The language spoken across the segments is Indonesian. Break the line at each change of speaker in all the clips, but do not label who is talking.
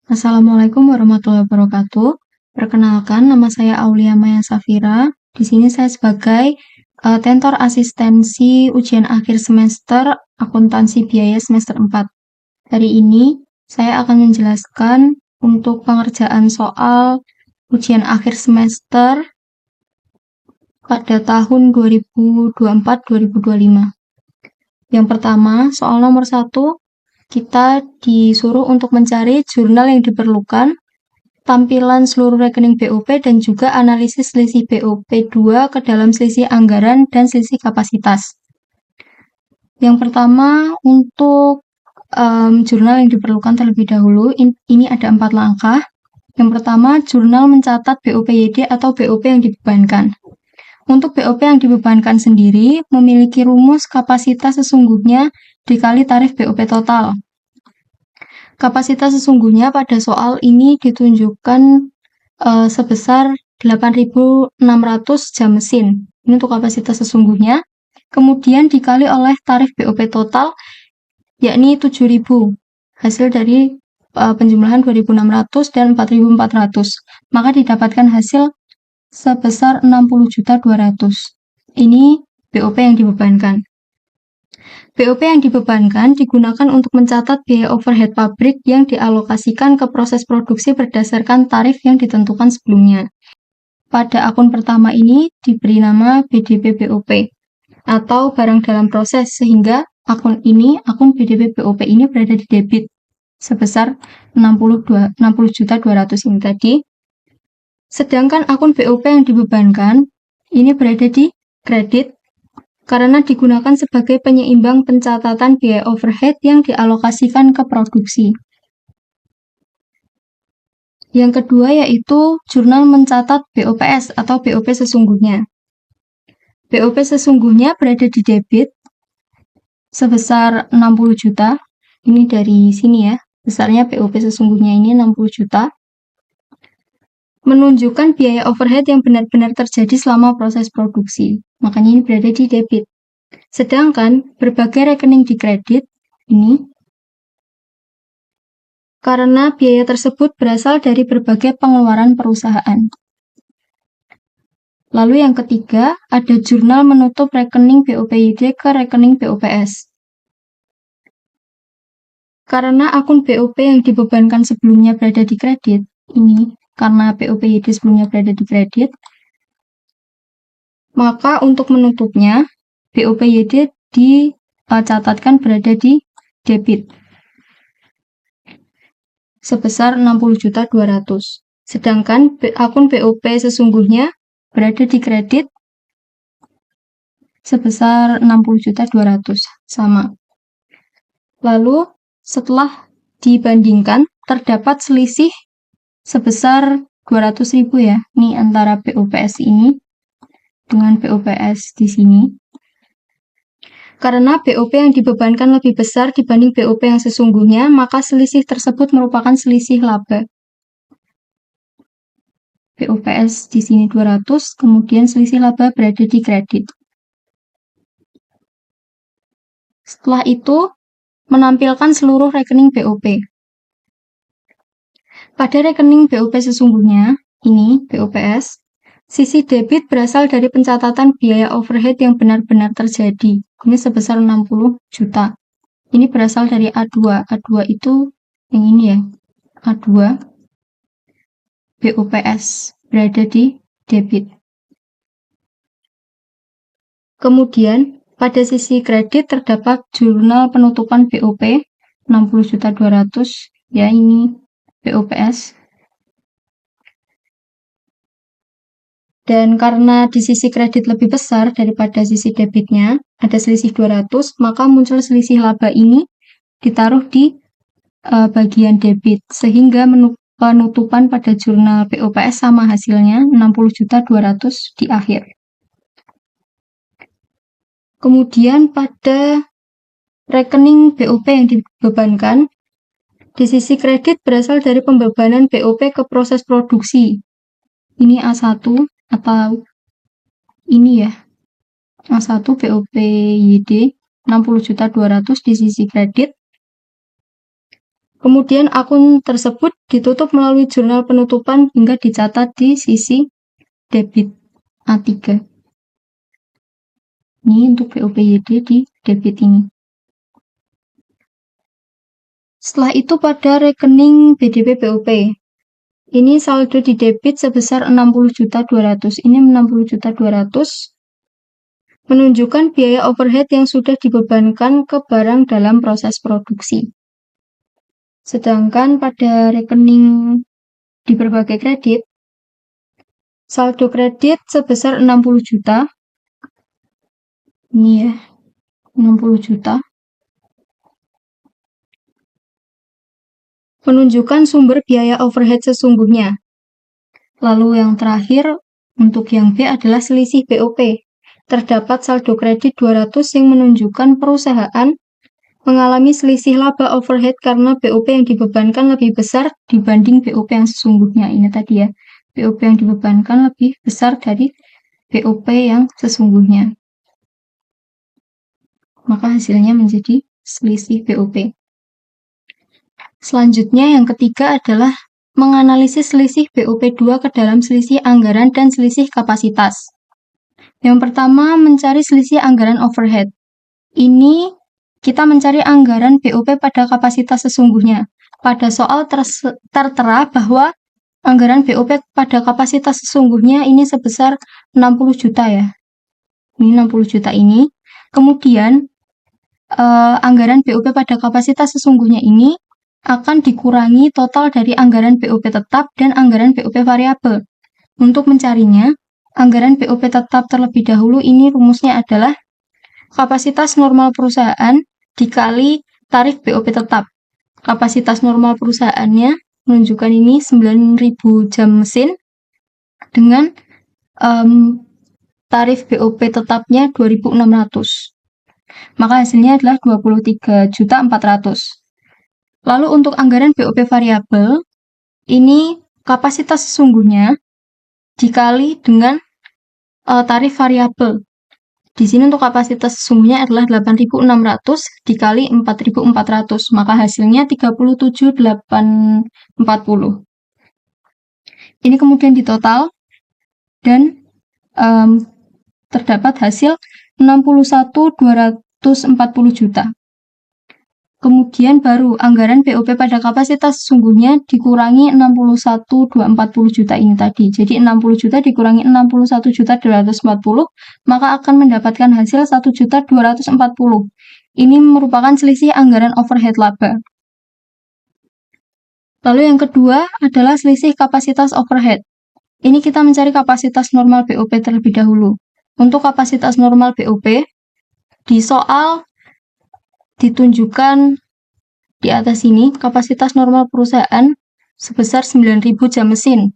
Assalamualaikum warahmatullahi wabarakatuh. Perkenalkan, nama saya Aulia Maya Safira. Di sini saya sebagai tentor asistensi ujian akhir semester akuntansi biaya semester 4. Hari ini saya akan menjelaskan untuk pengerjaan soal ujian akhir semester pada tahun 2024-2025. Yang pertama, soal nomor 1, kita disuruh untuk mencari jurnal yang diperlukan, tampilan seluruh rekening BOP, dan juga analisis selisih BOP 2 ke dalam selisih anggaran dan selisih kapasitas. Yang pertama, untuk jurnal yang diperlukan terlebih dahulu, ini ada 4 langkah. Yang pertama, jurnal mencatat BOP-YD atau BOP yang dibebankan. Untuk BOP yang dibebankan sendiri, memiliki rumus kapasitas sesungguhnya dikali tarif BOP total. Kapasitas sesungguhnya pada soal ini ditunjukkan sebesar 8.600 jam mesin. Ini untuk kapasitas sesungguhnya. Kemudian dikali oleh tarif BOP total, yakni 7.000. Hasil dari penjumlahan 2.600 dan 4.400. Maka didapatkan hasil sebesar 60.200. Ini BOP yang dibebankan. BOP yang dibebankan digunakan untuk mencatat biaya overhead pabrik yang dialokasikan ke proses produksi berdasarkan tarif yang ditentukan sebelumnya. Pada akun pertama ini diberi nama BDP BOP atau barang dalam proses, sehingga akun BDP BOP ini berada di debit sebesar 60.200 ini tadi. Sedangkan akun BOP yang dibebankan ini berada di kredit karena digunakan sebagai penyeimbang pencatatan biaya overhead yang dialokasikan ke produksi. Yang kedua yaitu jurnal mencatat BOPS atau BOP sesungguhnya. BOP sesungguhnya berada di debit sebesar 60 juta. Ini dari sini ya, besarnya BOP sesungguhnya ini 60 juta. Menunjukkan biaya overhead yang benar-benar terjadi selama proses produksi. Makanya ini berada di debit. Sedangkan berbagai rekening di kredit ini karena biaya tersebut berasal dari berbagai pengeluaran perusahaan. Lalu yang ketiga, ada jurnal menutup rekening BOP-YD ke rekening BOPS. Karena akun BOP yang dibebankan sebelumnya berada di kredit, ini karena BOP-YD sebelumnya berada di kredit, maka untuk menutupnya, BOP-YD dicatatkan berada di debit sebesar 60.200. Sedangkan akun BOP sesungguhnya berada di kredit sebesar 60.200, sama. Lalu setelah dibandingkan terdapat selisih sebesar 200.000 ya. Ini antara BOPS ini dengan BOPS di sini. Karena BOP yang dibebankan lebih besar dibanding BOP yang sesungguhnya, maka selisih tersebut merupakan selisih laba. BOPS di sini 200, kemudian selisih laba berada di kredit. Setelah itu, menampilkan seluruh rekening BOP. Pada rekening BOP sesungguhnya, ini BOPS, sisi debit berasal dari pencatatan biaya overhead yang benar-benar terjadi. Ini sebesar 60 juta. Ini berasal dari A2. A2 itu yang ini ya. A2 BOPS berada di debit. Kemudian, pada sisi kredit terdapat jurnal penutupan BOP 60.200, ya ini BOPS. Dan karena di sisi kredit lebih besar daripada sisi debitnya, ada selisih 200, maka muncul selisih laba ini ditaruh di bagian debit, sehingga penutupan pada jurnal BOPS sama hasilnya 60.200 di akhir. Kemudian pada rekening BOP yang dibebankan, di sisi kredit berasal dari pembebanan BOP ke proses produksi. Ini A1 atau ini ya, A1 BOP-YD 60.200 di sisi kredit. Kemudian akun tersebut ditutup melalui jurnal penutupan hingga dicatat di sisi debit A3. Ini untuk BOPYD di debit ini. Setelah itu pada rekening BDP BOP. Ini saldo di debit sebesar 60.200.000. Ini 60.200.000 menunjukkan biaya overhead yang sudah dibebankan ke barang dalam proses produksi. Sedangkan pada rekening di berbagai kredit, saldo kredit sebesar 60 juta. Ini ya, 60 juta. Menunjukkan sumber biaya overhead sesungguhnya. Lalu yang terakhir, untuk yang B adalah selisih BOP. Terdapat saldo kredit 200 yang menunjukkan perusahaan mengalami selisih laba overhead karena BOP yang dibebankan lebih besar dibanding BOP yang sesungguhnya. Ini tadi ya, BOP yang dibebankan lebih besar dari BOP yang sesungguhnya. Maka hasilnya menjadi selisih BOP. Selanjutnya yang ketiga adalah menganalisis selisih BOP2 ke dalam selisih anggaran dan selisih kapasitas. Yang pertama, mencari selisih anggaran overhead. Ini kita mencari anggaran BOP pada kapasitas sesungguhnya. Pada soal tertera bahwa anggaran BOP pada kapasitas sesungguhnya ini sebesar 60 juta ya. Ini 60 juta ini. Kemudian anggaran BOP pada kapasitas sesungguhnya ini akan dikurangi total dari anggaran BOP tetap dan anggaran BOP variabel. Untuk mencarinya, anggaran BOP tetap terlebih dahulu, ini rumusnya adalah kapasitas normal perusahaan dikali tarif BOP tetap. Kapasitas normal perusahaannya menunjukkan ini 9.000 jam mesin dengan tarif BOP tetapnya 2.600. Maka hasilnya adalah 23.400.000. Lalu untuk anggaran BOP variabel, ini kapasitas sesungguhnya dikali dengan tarif variabel. Di sini untuk kapasitas sesungguhnya adalah 8.600 dikali 4.400, maka hasilnya 37.840. Ini kemudian ditotal dan terdapat hasil 61.240 juta. Kemudian baru anggaran BOP pada kapasitas sesungguhnya dikurangi 61.240 juta ini tadi. Jadi 60 juta dikurangi 61.240, maka akan mendapatkan hasil 1.240. Ini merupakan selisih anggaran overhead laba. Lalu yang kedua adalah selisih kapasitas overhead. Ini kita mencari kapasitas normal BOP terlebih dahulu. Untuk kapasitas normal BOP, di soal ditunjukkan di atas ini kapasitas normal perusahaan sebesar 9.000 jam mesin.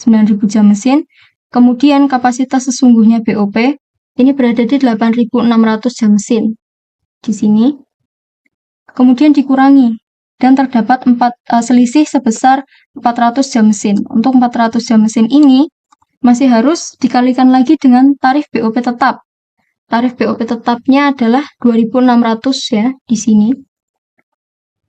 9.000 jam mesin. Kemudian kapasitas sesungguhnya BOP ini berada di 8.600 jam mesin. Di sini. Kemudian dikurangi dan terdapat selisih sebesar 400 jam mesin. Untuk 400 jam mesin ini masih harus dikalikan lagi dengan tarif BOP tetap. Tarif BOP tetapnya adalah 2.600 ya di sini.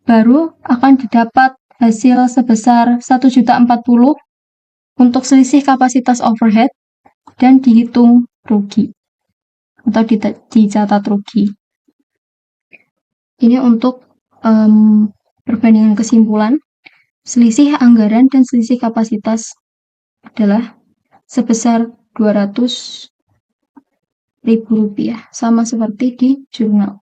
Baru akan didapat hasil sebesar 1.040.000 untuk selisih kapasitas overhead dan dihitung rugi atau dicatat rugi. Ini untuk perbandingan kesimpulan. Selisih anggaran dan selisih kapasitas adalah sebesar 200.000 rupiah, sama seperti di jurnal.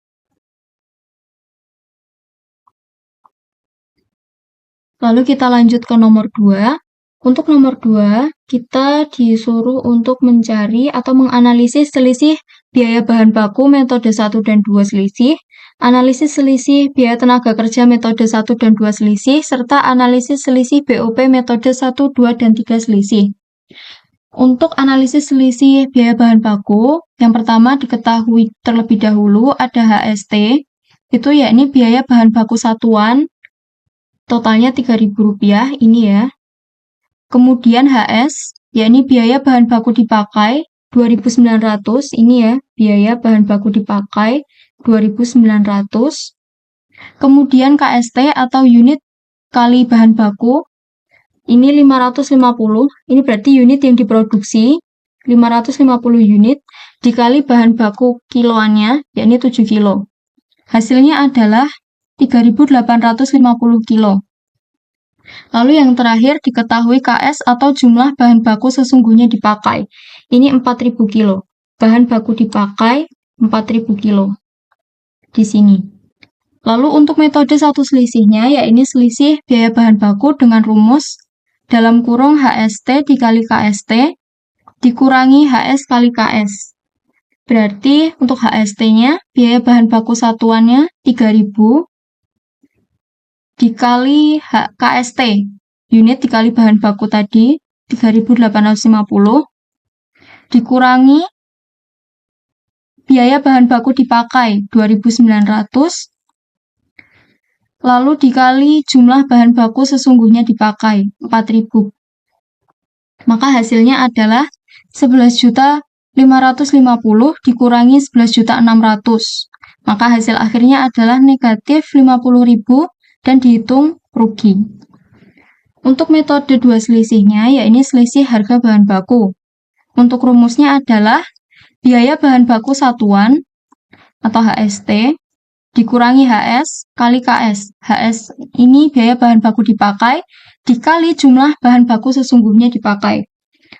Lalu kita lanjut ke nomor 2. Untuk nomor 2, kita disuruh untuk mencari atau menganalisis selisih biaya bahan baku metode 1 dan 2 selisih, analisis selisih biaya tenaga kerja metode 1 dan 2 selisih, serta analisis selisih BOP metode 1, 2, dan 3 selisih. Untuk analisis selisih biaya bahan baku, yang pertama diketahui terlebih dahulu ada HST, itu yakni biaya bahan baku satuan, totalnya Rp3.000, ini ya. Kemudian HS, yakni biaya bahan baku dipakai, 2.900, ini ya, biaya bahan baku dipakai, 2.900. Kemudian KST atau unit kali bahan baku, ini 550, ini berarti unit yang diproduksi, 550 unit, dikali bahan baku kiloannya, yakni 7 kilo. Hasilnya adalah 3.850 kilo. Lalu yang terakhir diketahui KS atau jumlah bahan baku sesungguhnya dipakai. Ini 4.000 kilo. Bahan baku dipakai 4.000 kilo. Di sini. Lalu untuk metode satu selisihnya, yaitu selisih biaya bahan baku dengan rumus dalam kurung HST dikali KST dikurangi HS kali KS. Berarti untuk HST-nya, biaya bahan baku satuannya 3.000 dikali KST, unit dikali bahan baku tadi, 3.850, dikurangi biaya bahan baku dipakai, 2.900, lalu dikali jumlah bahan baku sesungguhnya dipakai, 4.000. Maka hasilnya adalah 11.550 dikurangi 11.600. Maka hasil akhirnya adalah negatif 50.000 dan dihitung rugi. Untuk metode dua selisihnya, yaitu selisih harga bahan baku. Untuk rumusnya adalah biaya bahan baku satuan atau HST dikurangi HS kali KS. HS ini biaya bahan baku dipakai dikali jumlah bahan baku sesungguhnya dipakai.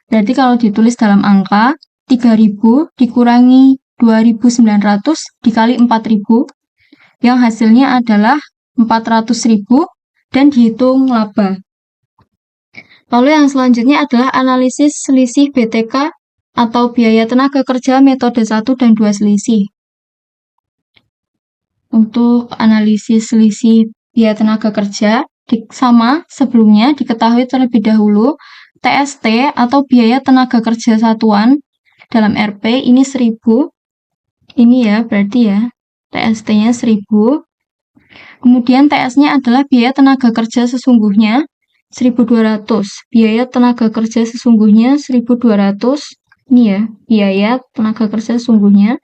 Berarti kalau ditulis dalam angka, 3.000 dikurangi 2.900 dikali 4.000, yang hasilnya adalah 400.000 dan dihitung laba. Lalu yang selanjutnya adalah analisis selisih BTK atau biaya tenaga kerja metode 1 dan 2 selisih. Untuk analisis selisih biaya tenaga kerja, sama sebelumnya diketahui terlebih dahulu TST atau biaya tenaga kerja satuan dalam RP ini 1.000. Ini ya, berarti ya, TST-nya 1.000. Kemudian TS-nya adalah biaya tenaga kerja sesungguhnya 1.200. Biaya tenaga kerja sesungguhnya 1.200. Ini ya, biaya tenaga kerja sesungguhnya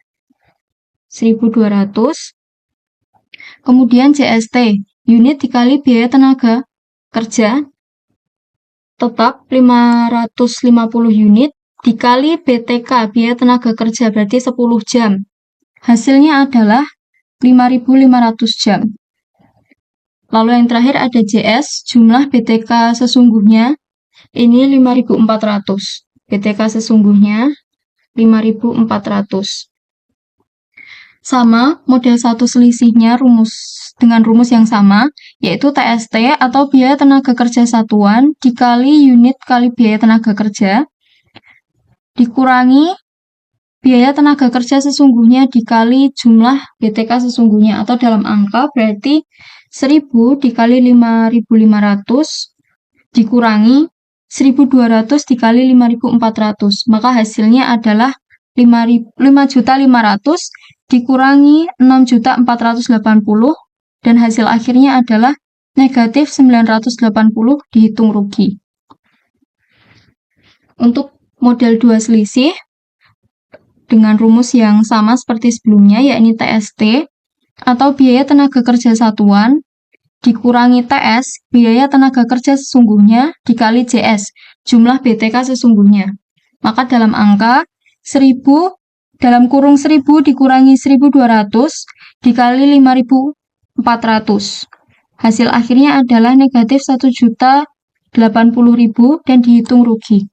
1.200. Kemudian JST, unit dikali biaya tenaga kerja tetap 550 unit dikali BTK, biaya tenaga kerja, berarti 10 jam. Hasilnya adalah 5.500 jam. Lalu yang terakhir ada JS, jumlah BTK sesungguhnya, ini 5.400. BTK sesungguhnya 5.400. Sama, model satu selisihnya dengan rumus yang sama, yaitu TST atau biaya tenaga kerja satuan dikali unit kali biaya tenaga kerja, dikurangi biaya tenaga kerja sesungguhnya dikali jumlah BTK sesungguhnya, atau dalam angka berarti 1.000 dikali 5.500 dikurangi 1.200 dikali 5.400. Maka hasilnya adalah 5.500.000 dikurangi 6.480 dan hasil akhirnya adalah negatif 980 dihitung rugi. Untuk model 2 selisih dengan rumus yang sama seperti sebelumnya, yakni TST atau biaya tenaga kerja satuan dikurangi TS, biaya tenaga kerja sesungguhnya dikali JS, jumlah BTK sesungguhnya. Maka dalam angka 1.000 dalam kurung 1.000 dikurangi 1.200 dikali 5.400. Hasil akhirnya adalah negatif 1.080.000 dan dihitung rugi.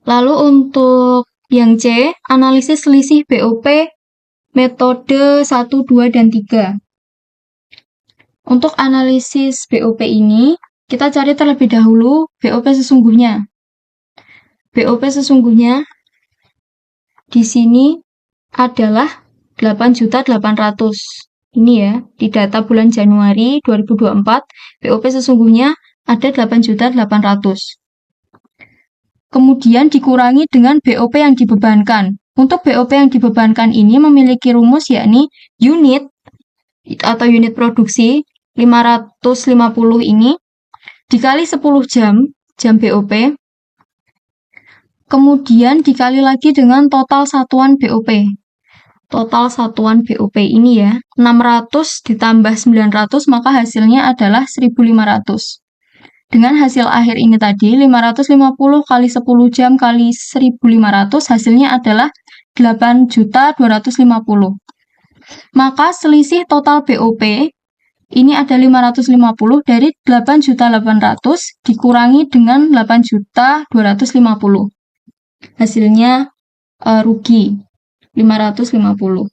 Lalu untuk yang C, analisis selisih BOP metode 1, 2, dan 3. Untuk analisis BOP ini, kita cari terlebih dahulu BOP sesungguhnya. BOP sesungguhnya di sini adalah 8.800.000. Ini ya, di data bulan Januari 2024, BOP sesungguhnya ada 8.800.000. Kemudian dikurangi dengan BOP yang dibebankan. Untuk BOP yang dibebankan ini memiliki rumus yakni unit atau unit produksi 550 ini dikali 10 jam BOP. Kemudian dikali lagi dengan total satuan BOP. total satuan BOP ini ya. 600 ditambah 900 maka hasilnya adalah 1.500. Dengan hasil akhir ini tadi, 550 kali 10 jam kali 1.500, hasilnya adalah 8.250. Maka selisih total BOP ini ada 550 dari 8.800 dikurangi dengan 8.250. Hasilnya rugi 550.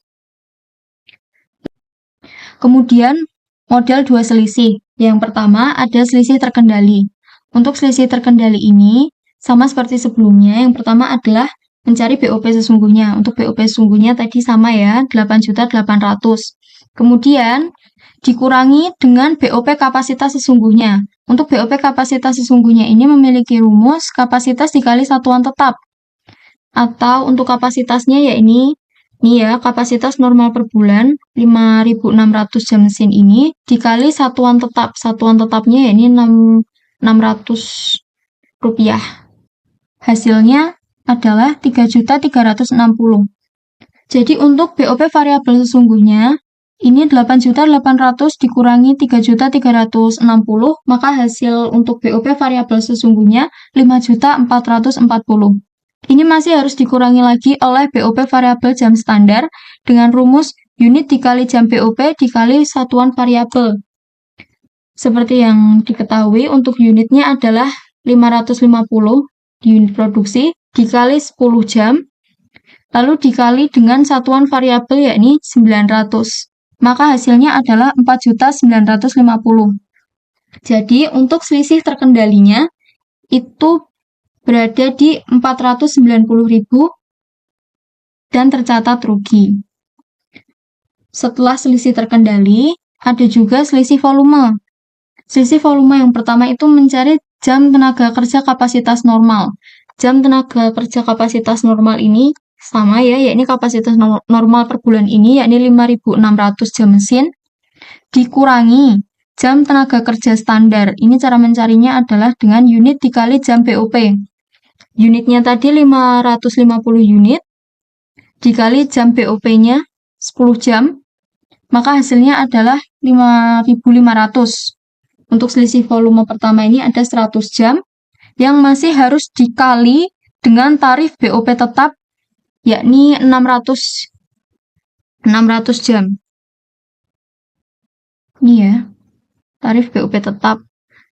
Kemudian model dua selisih. Yang pertama ada selisih terkendali. Untuk selisih terkendali ini sama seperti sebelumnya. Yang pertama adalah mencari BOP sesungguhnya. Untuk BOP sesungguhnya tadi sama ya, 8.800. Kemudian dikurangi dengan BOP kapasitas sesungguhnya. Untuk BOP kapasitas sesungguhnya ini memiliki rumus kapasitas dikali satuan tetap. Atau untuk kapasitasnya ya ini ya, kapasitas normal per bulan 5.600 jam mesin ini dikali satuan tetap. Satuan tetapnya ya ini 600 rupiah. Hasilnya adalah 3.360. Jadi untuk BOP variabel sesungguhnya ini 8.800 dikurangi 3.360, maka hasil untuk BOP variabel sesungguhnya 5.440. Ini masih harus dikurangi lagi oleh BOP variabel jam standar dengan rumus unit dikali jam BOP dikali satuan variabel. Seperti yang diketahui untuk unitnya adalah 550 di unit produksi dikali 10 jam, lalu dikali dengan satuan variabel yakni 900. Maka hasilnya adalah 4.950. Jadi untuk selisih terkendalinya itu berada di 490.000 dan tercatat rugi. Setelah selisih terkendali, ada juga selisih volume. Selisih volume yang pertama itu mencari jam tenaga kerja kapasitas normal. Jam tenaga kerja kapasitas normal ini sama ya, yakni kapasitas normal per bulan ini yakni 5.600 jam mesin dikurangi jam tenaga kerja standar. Ini cara mencarinya adalah dengan unit dikali jam BOP. Unitnya tadi 550 unit, dikali jam BOP-nya 10 jam, maka hasilnya adalah 5.500. Untuk selisih volume pertama ini ada 100 jam, yang masih harus dikali dengan tarif BOP tetap, yakni 600 jam. Ini ya, tarif BOP tetap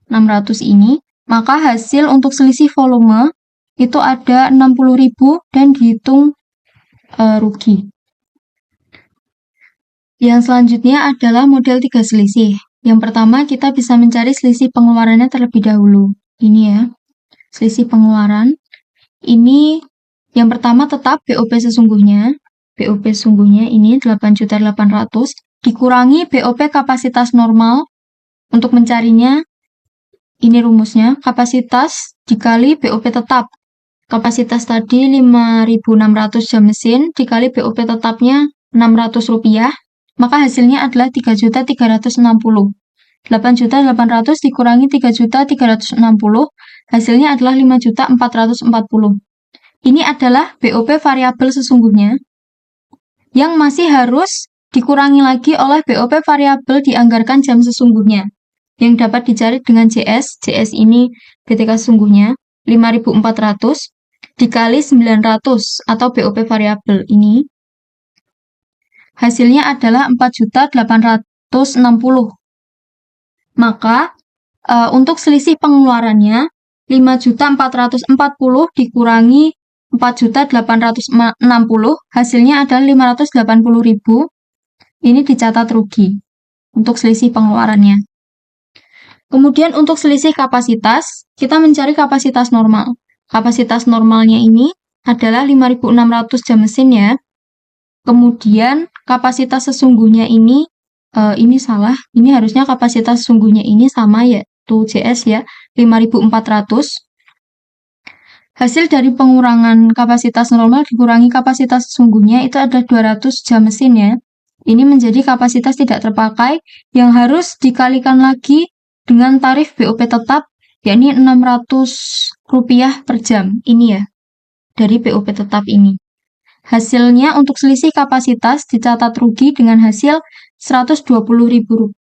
600 ini, maka hasil untuk selisih volume itu ada 60.000 dan dihitung rugi. Yang selanjutnya adalah model 3 selisih. Yang pertama kita bisa mencari selisih pengeluarannya terlebih dahulu. Ini ya, selisih pengeluaran. Ini yang pertama tetap BOP sesungguhnya. BOP sesungguhnya ini 8.800 dikurangi BOP kapasitas normal. Untuk mencarinya, ini rumusnya, kapasitas dikali BOP tetap. Kapasitas tadi 5.600 jam mesin dikali BOP tetapnya 600 rupiah, maka hasilnya adalah 3.360. 8.800 dikurangi 3.360, hasilnya adalah 5.440. Ini adalah BOP variabel sesungguhnya yang masih harus dikurangi lagi oleh BOP variabel dianggarkan jam sesungguhnya yang dapat dicari dengan JS. JS ini BTK sesungguhnya 5.400 dikali 900 atau BOP variabel ini. Hasilnya adalah 4.860. Maka untuk selisih pengeluarannya 5.440 dikurangi 4.860, hasilnya adalah 580.000. Ini dicatat rugi untuk selisih pengeluarannya. Kemudian untuk selisih kapasitas, kita mencari kapasitas normal. Kapasitas normalnya ini adalah 5.600 jam mesin ya. Kemudian kapasitas sesungguhnya ini salah. Ini harusnya kapasitas sesungguhnya ini sama yaitu JS ya, 5.400. Hasil dari pengurangan kapasitas normal dikurangi kapasitas sesungguhnya itu ada 200 jam mesin ya. Ini menjadi kapasitas tidak terpakai yang harus dikalikan lagi dengan tarif BOP tetap yakni 600 rupiah per jam. Ini ya, dari BOP tetap ini. Hasilnya untuk selisih kapasitas dicatat rugi dengan hasil Rp120.000.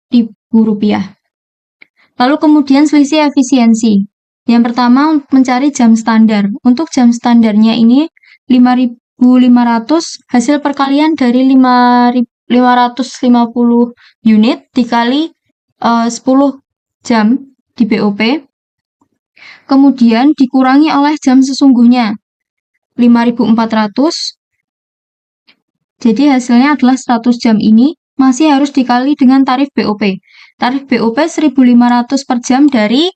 Lalu kemudian selisih efisiensi. Yang pertama mencari jam standar. Untuk jam standarnya ini 5.500, hasil perkalian dari 550 unit dikali 10 jam di BOP. Kemudian dikurangi oleh jam sesungguhnya 5.400. Jadi hasilnya adalah 100 jam ini masih harus dikali dengan tarif BOP. Tarif BOP 1.500 per jam dari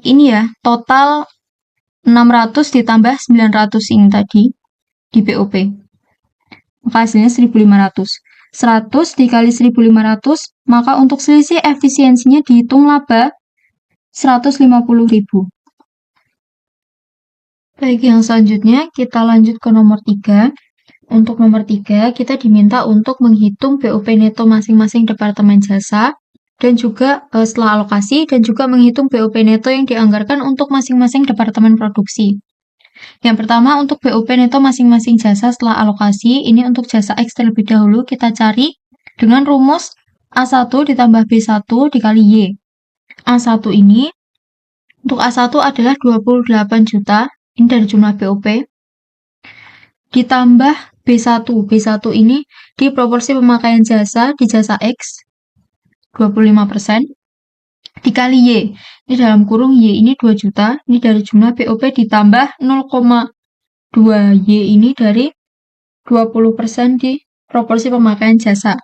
ini ya, total 600 ditambah 900 ini tadi di BOP. Maka hasilnya 1.500. 100 dikali 1.500, maka untuk selisih efisiensinya dihitung laba 150.000. Baik, yang selanjutnya kita lanjut ke nomor 3. Untuk nomor 3, kita diminta untuk menghitung BOP neto masing-masing departemen jasa, dan juga setelah alokasi, dan juga menghitung BOP neto yang dianggarkan untuk masing-masing departemen produksi. Yang pertama, untuk BOP neto masing-masing jasa setelah alokasi, ini untuk jasa X terlebih dahulu, kita cari dengan rumus A1 ditambah B1 dikali Y. A1 ini, untuk A1 adalah 28 juta, ini dari jumlah BOP, ditambah B1. B1 ini di proporsi pemakaian jasa di jasa X, 25%, dikali Y. Ini dalam kurung Y ini 2 juta, ini dari jumlah BOP ditambah 0,2 Y ini dari 20% di proporsi pemakaian jasa.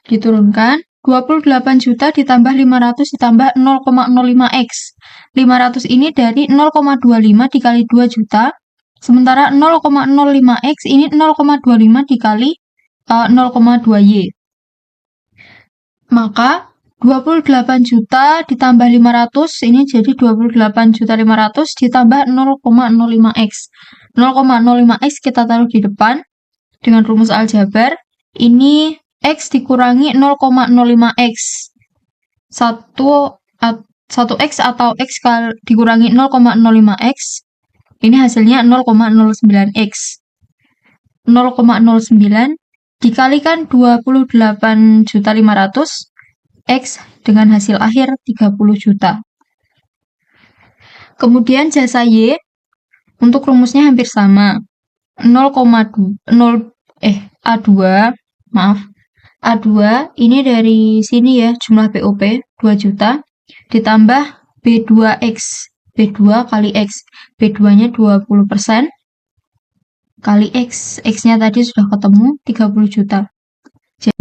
Diturunkan, 28 juta ditambah 500 ditambah 0,05X. 500 ini dari 0,25 dikali 2 juta, sementara 0,05X ini 0,25 dikali 0,2Y. Maka 28 juta ditambah 500 ini jadi 28.500.000 ditambah 0,05X. 0,05X kita taruh di depan dengan rumus aljabar. Ini X dikurangi 0,05X. 1X atau X dikurangi 0,05X. Ini hasilnya 0,09X. 0,09 dikalikan 28.500.000 X dengan hasil akhir 30 juta. Kemudian jasa Y, untuk rumusnya hampir sama. A2 ini dari sini ya, jumlah BOP 2 juta, ditambah B2X. B2 kali X. B2-nya 20%, kali X. X-nya tadi sudah ketemu, 30 juta. Jadi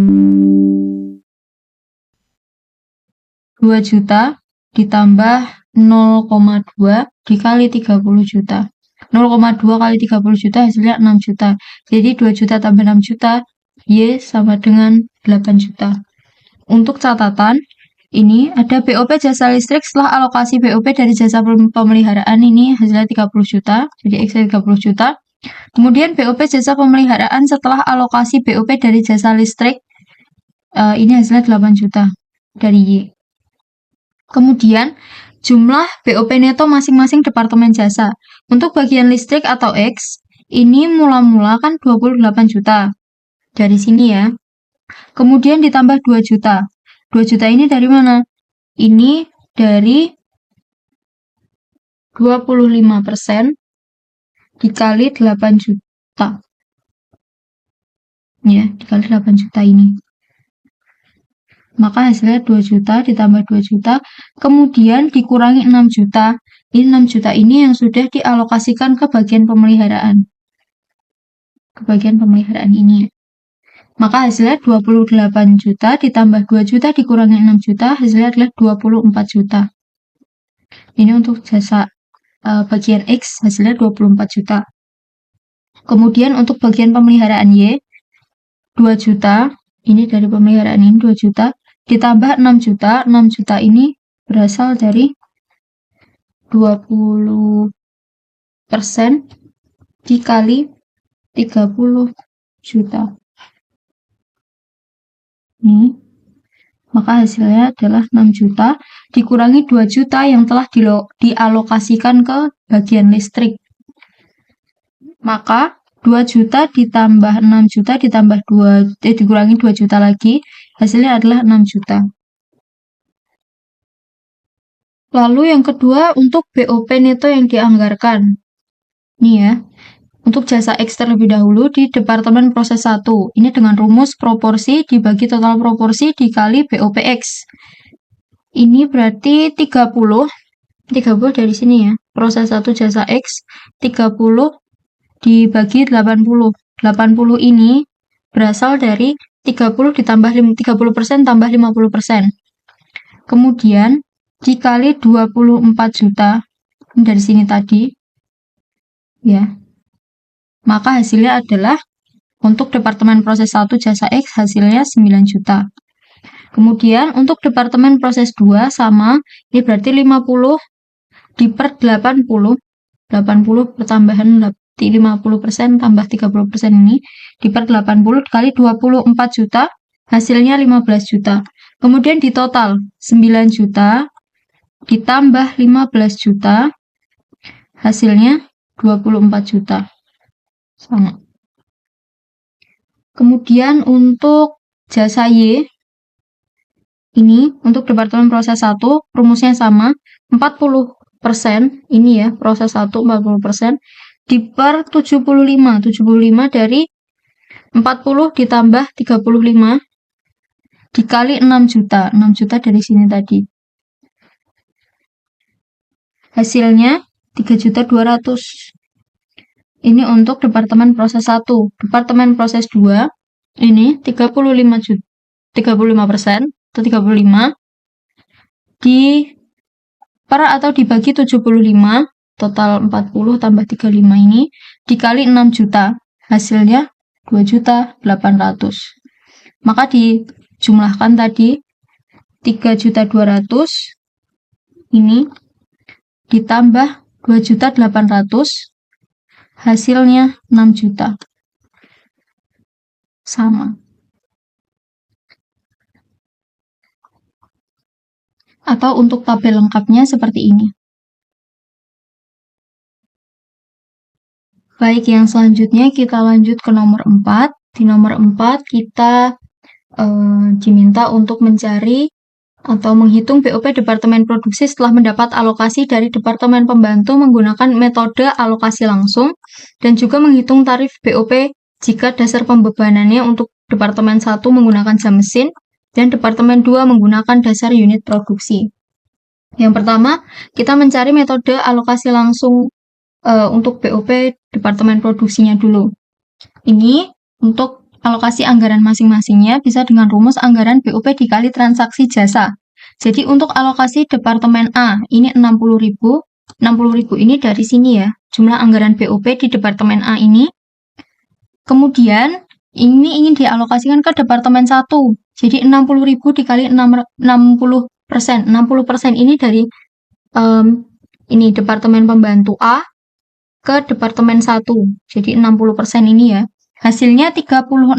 2 juta ditambah 0,2 dikali 30 juta. 0,2 kali 30 juta hasilnya 6 juta. Jadi 2 juta tambah 6 juta, Y sama dengan 8 juta. Untuk catatan, ini ada BOP jasa listrik setelah alokasi BOP dari jasa pemeliharaan, ini hasilnya 30 juta. Jadi X 30 juta. Kemudian BOP jasa pemeliharaan setelah alokasi BOP dari jasa listrik, ini hasilnya 8 juta dari Y. Kemudian, jumlah BOP neto masing-masing departemen jasa. Untuk bagian listrik atau X, ini mula-mula kan 28 juta. Dari sini ya. Kemudian ditambah 2 juta. 2 juta ini dari mana? Ini dari 25% dikali 8 juta. Ya, dikali 8 juta ini. Maka hasilnya 2 juta ditambah 2 juta, kemudian dikurangi 6 juta. Ini 6 juta ini yang sudah dialokasikan ke bagian pemeliharaan. Ke bagian pemeliharaan ini. Maka hasilnya 28 juta ditambah 2 juta dikurangi 6 juta, hasilnya adalah 24 juta. Ini untuk jasa bagian X, hasilnya 24 juta. Kemudian untuk bagian pemeliharaan Y, 2 juta. Ini dari pemeliharaan ini 2 juta. Ditambah 6 juta, 6 juta ini berasal dari 20% dikali 30 juta. Ini. Maka hasilnya adalah 6 juta dikurangi 2 juta yang telah dialokasikan ke bagian listrik. Maka 2 juta ditambah 6 juta ditambah 2, dikurangi 2 juta lagi, hasilnya adalah 6 juta. Lalu yang kedua, untuk BOP neto yang dianggarkan. Nih ya, untuk jasa X terlebih dahulu di Departemen Proses 1. Ini dengan rumus proporsi dibagi total proporsi dikali BOP X. Ini berarti 30 dari sini ya. Proses 1 jasa X, 30 dibagi 80. 80 ini berasal dari 30 ditambah 30% tambah 50%. Kemudian dikali 24 juta dari sini tadi ya, maka hasilnya adalah untuk Departemen Proses 1 jasa X hasilnya 9 juta. Kemudian untuk Departemen Proses 2 sama, ini berarti 50 diper 80, 80 pertambahan 50% tambah 30% ini diper 80 kali 24 juta hasilnya 15 juta. Kemudian di total 9 juta ditambah 15 juta, hasilnya 24 juta. Sama. Kemudian untuk jasa Y, ini untuk Departemen Proses 1, rumusnya sama, 40%, ini ya, proses 1 40%, diper 75, 75 dari 40 ditambah 35, dikali 6 juta, 6 juta dari sini tadi. Hasilnya 3.200.000. Ini untuk Departemen Proses 1. Departemen Proses 2, ini 35 juta, 35% atau 35 per atau dibagi 75, total 40 tambah 35 ini, dikali 6 juta, hasilnya 2.800.000. Maka dijumlahkan tadi 3.200.000 ini ditambah 2.800.000, hasilnya 6 juta. Sama. Atau untuk tabel lengkapnya seperti ini. Baik, yang selanjutnya kita lanjut ke nomor 4. Di nomor 4 kita diminta untuk mencari atau menghitung BOP Departemen Produksi setelah mendapat alokasi dari Departemen Pembantu menggunakan metode alokasi langsung, dan juga menghitung tarif BOP jika dasar pembebanannya untuk Departemen 1 menggunakan jam mesin dan Departemen 2 menggunakan dasar unit produksi. Yang pertama, kita mencari metode alokasi langsung untuk BOP Departemen Produksinya dulu. Ini untuk alokasi anggaran masing-masingnya bisa dengan rumus anggaran BOP dikali transaksi jasa. Jadi untuk alokasi Departemen A, ini 60.000. 60.000 ini dari sini ya, jumlah anggaran BOP di Departemen A ini. Kemudian, ini ingin dialokasikan ke Departemen 1. Jadi 60.000 dikali 60%. 60% ini dari ini Departemen Pembantu A ke Departemen 1. Jadi 60% ini ya. Hasilnya 36.000.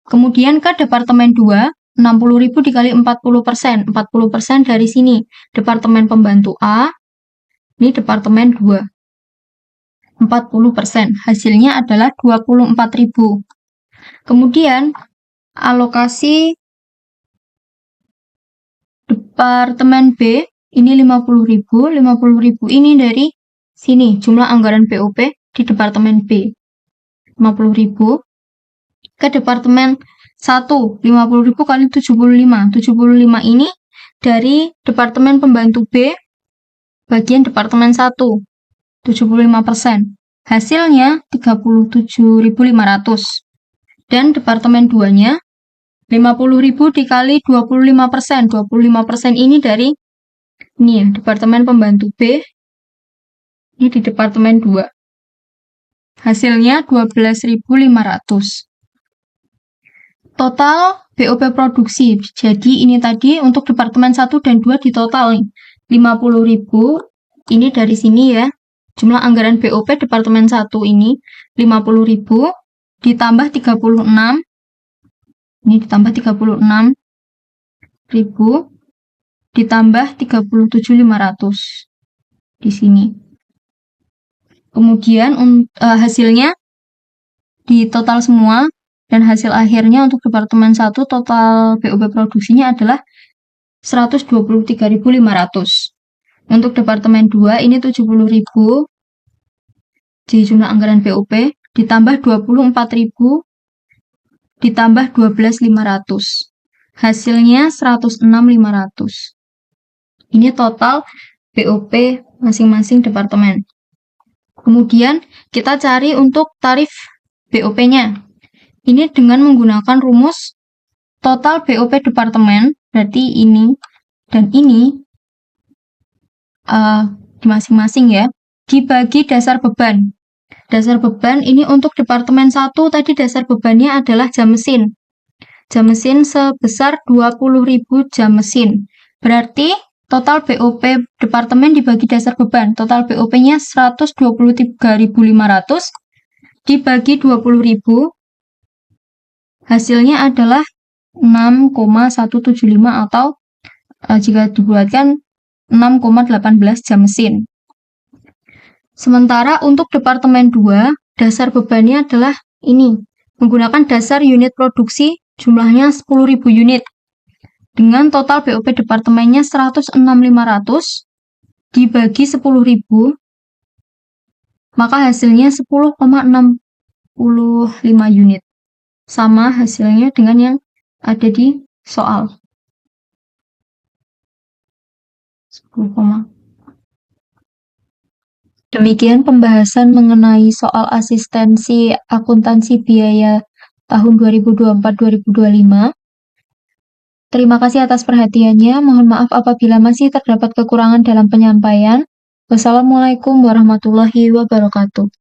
Kemudian ke Departemen 2, 60.000 dikali 40%. 40% dari sini. Departemen Pembantu A, ini Departemen 2. 40%. Hasilnya adalah 24.000. Kemudian, alokasi Departemen B, ini 50.000. 50.000 ini dari sini. Jumlah anggaran BOP di Departemen B. 50.000 ke Departemen 1, 50.000 kali 75. 75 ini dari Departemen Pembantu B bagian Departemen 1, 75%. Hasilnya 37.500. Dan Departemen 2-nya 50.000 dikali 25%. 25% ini dari ini ya, Departemen Pembantu B. Ini di Departemen 2. Hasilnya 12.500. Total BOP produksi. Jadi ini tadi untuk Departemen 1 dan 2 di total nih. 50.000 ini dari sini ya. Jumlah anggaran BOP Departemen 1 ini 50.000 ditambah 36. Ini ditambah 36.000 ditambah 37.500 di sini. Kemudian hasilnya di total semua, dan hasil akhirnya untuk Departemen 1 total BOP produksinya adalah 123.500. Untuk Departemen 2 ini 70.000 di jumlah anggaran BOP, ditambah 24.000, ditambah 12.500. Hasilnya 106.500. Ini total BOP masing-masing departemen. Kemudian kita cari untuk tarif BOP-nya. Ini dengan menggunakan rumus total BOP departemen, berarti ini dan ini di masing-masing ya, dibagi dasar beban. Dasar beban ini untuk Departemen 1 tadi dasar bebannya adalah jam mesin. Jam mesin sebesar 20.000 jam mesin. Berarti total BOP departemen dibagi dasar beban. Total BOP-nya 123.500 dibagi 20.000. Hasilnya adalah 6,175 atau jika dibuatkan 6,18 jam mesin. Sementara untuk Departemen 2, dasar bebannya adalah ini. Menggunakan dasar unit produksi jumlahnya 10.000 unit. Dengan total BOP departemennya 106.500 dibagi 10.000, maka hasilnya 10,65 unit. Sama hasilnya dengan yang ada di soal. 10, demikian pembahasan mengenai soal asistensi akuntansi biaya tahun 2024-2025. Terima kasih atas perhatiannya. Mohon maaf apabila masih terdapat kekurangan dalam penyampaian. Wassalamualaikum warahmatullahi wabarakatuh.